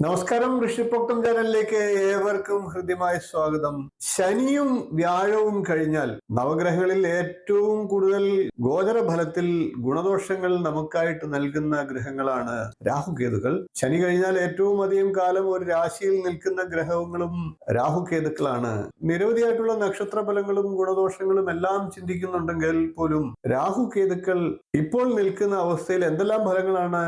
നമസ്കാരം, ഋഷിപ്രോക്തം ചാനലിലേക്ക് ഏവർക്കും ഹൃദ്യമായ സ്വാഗതം. ശനിയും വ്യാഴവും കഴിഞ്ഞാൽ നവഗ്രഹങ്ങളിൽ ഏറ്റവും കൂടുതൽ ഗോചരഫലത്തിൽ ഗുണദോഷങ്ങൾ നമുക്കായിട്ട് നൽകുന്ന ഗ്രഹങ്ങളാണ് രാഹുകേതുക്കൾ. ശനി കഴിഞ്ഞാൽ ഏറ്റവും അധികം കാലം ഒരു രാശിയിൽ നിൽക്കുന്ന ഗ്രഹങ്ങളും രാഹുകേതുക്കളാണ്. നിരവധിയായിട്ടുള്ള നക്ഷത്ര ഫലങ്ങളും ഗുണദോഷങ്ങളും എല്ലാം ചിന്തിക്കുന്നുണ്ടെങ്കിൽ പോലും രാഹുകേതുക്കൾ ഇപ്പോൾ നിൽക്കുന്ന അവസ്ഥയിൽ എന്തെല്ലാം ഫലങ്ങളാണ്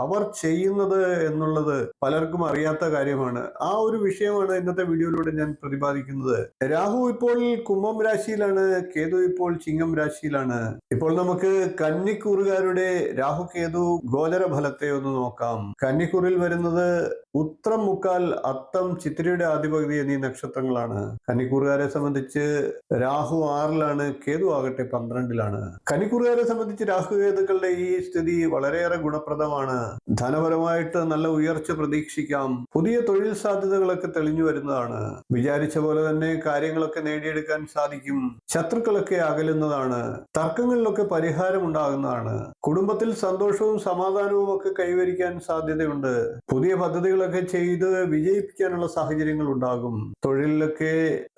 അവർ ചെയ്യുന്നത് എന്നുള്ളത് പലർക്കും അറിയാത്ത കാര്യമാണ്. ആ ഒരു വിഷയമാണ് ഇന്നത്തെ വീഡിയോയിലൂടെ ഞാൻ പ്രതിപാദിക്കുന്നത്. രാഹു ഇപ്പോൾ കുംഭം രാശിയിലാണ്, കേതു ഇപ്പോൾ ചിങ്ങം രാശിയിലാണ്. ഇപ്പോൾ നമുക്ക് കന്നിക്കൂറുകാരുടെ രാഹു കേതു ഗോചര ഫലത്തെ ഒന്ന് നോക്കാം. കന്നിക്കൂറിൽ വരുന്നത് ഉത്രം, മുക്കാൽ, അത്തം, ചിത്തിരയുടെ ആധിപത്യ എന്നീ നക്ഷത്രങ്ങളാണ്. കന്നിക്കൂറുകാരെ സംബന്ധിച്ച് രാഹു 6-ലാണ്, കേതു ആകട്ടെ 12-ലാണ്. കന്നിക്കൂറുകാരെ സംബന്ധിച്ച് രാഹുകേതുക്കളുടെ ഈ സ്ഥിതി വളരെയേറെ ഗുണപ്രദമാണ്. ധനപരമായിട്ട് നല്ല ഉയർച്ച പ്രതീക്ഷിക്കാം. പുതിയ തൊഴിൽ സാധ്യതകളൊക്കെ തെളിഞ്ഞു വരുന്നതാണ്. വിചാരിച്ച പോലെ തന്നെ കാര്യങ്ങളൊക്കെ നേടിയെടുക്കാൻ സാധിക്കും. ശത്രുക്കളൊക്കെ അകലുന്നതാണ്. തർക്കങ്ങളിലൊക്കെ പരിഹാരം ഉണ്ടാകുന്നതാണ്. കുടുംബത്തിൽ സന്തോഷവും സമാധാനവും ഒക്കെ കൈവരിക്കാൻ സാധ്യതയുണ്ട്. പുതിയ പദ്ധതികളൊക്കെ ചെയ്ത് വിജയിപ്പിക്കാനുള്ള സാഹചര്യങ്ങൾ ഉണ്ടാകും. തൊഴിലിലൊക്കെ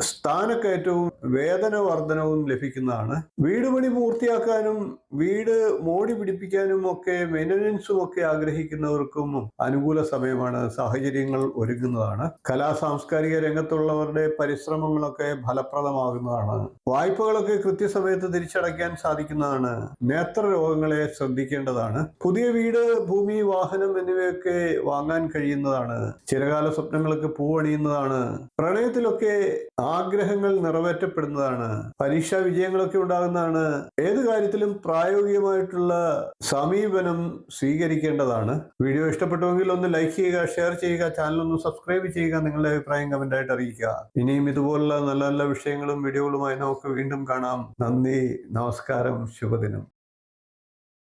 സ്ഥാനക്കയറ്റവും വേതന വർധനവും ലഭിക്കുന്നതാണ്. വീട് പണി പൂർത്തിയാക്കാനും വീട് മോടി പിടിപ്പിക്കാനും ഒക്കെ മെയിൻ്റനൻസും ഒക്കെ ആഗ്രഹിക്കുന്നവർക്കും അനുകൂല സമയമാണ്. സാഹചര്യങ്ങൾ ഒരുങ്ങുന്നതാണ്. കലാ സാംസ്കാരിക രംഗത്തുള്ളവരുടെ പരിശ്രമങ്ങളൊക്കെ ഫലപ്രദമാകുന്നതാണ്. വായ്പകളൊക്കെ കൃത്യസമയത്ത് തിരിച്ചടയ്ക്കാൻ സാധിക്കുന്നതാണ്. നേത്ര രോഗങ്ങളെ ശ്രദ്ധിക്കേണ്ടതാണ്. പുതിയ വീട്, ഭൂമി, വാഹനം എന്നിവയൊക്കെ വാങ്ങാൻ കഴിയുന്നതാണ്. ചിരകാല സ്വപ്നങ്ങൾക്ക് പൂവണിയുന്നതാണ്. പ്രണയത്തിലൊക്കെ ആഗ്രഹങ്ങൾ നിറവേറ്റപ്പെടുന്നതാണ്. പരീക്ഷാ വിജയങ്ങളൊക്കെ ഉണ്ടാകുന്നതാണ്. ഏത് കാര്യത്തിലും പ്രായോഗികമായിട്ടുള്ള സമീപനം സ്വീകരിക്കേണ്ടതാണ്. വീഡിയോ ഇഷ്ടപ്പെട്ടുവെങ്കിൽ ഒന്ന് ലൈക്ക് ചെയ്യുക, ഷെയർ ചെയ്യുക, ചാനൽ ഒന്ന് സബ്സ്ക്രൈബ് ചെയ്യുക, നിങ്ങളുടെ അഭിപ്രായം കമന്റായിട്ട് അറിയിക്കുക. ഇനിയും ഇതുപോലുള്ള നല്ല നല്ല വിഷയങ്ങളും വീഡിയോകളുമായി നമുക്ക് വീണ്ടും കാണാം. നന്ദി, നമസ്കാരം, ശുഭദിനം.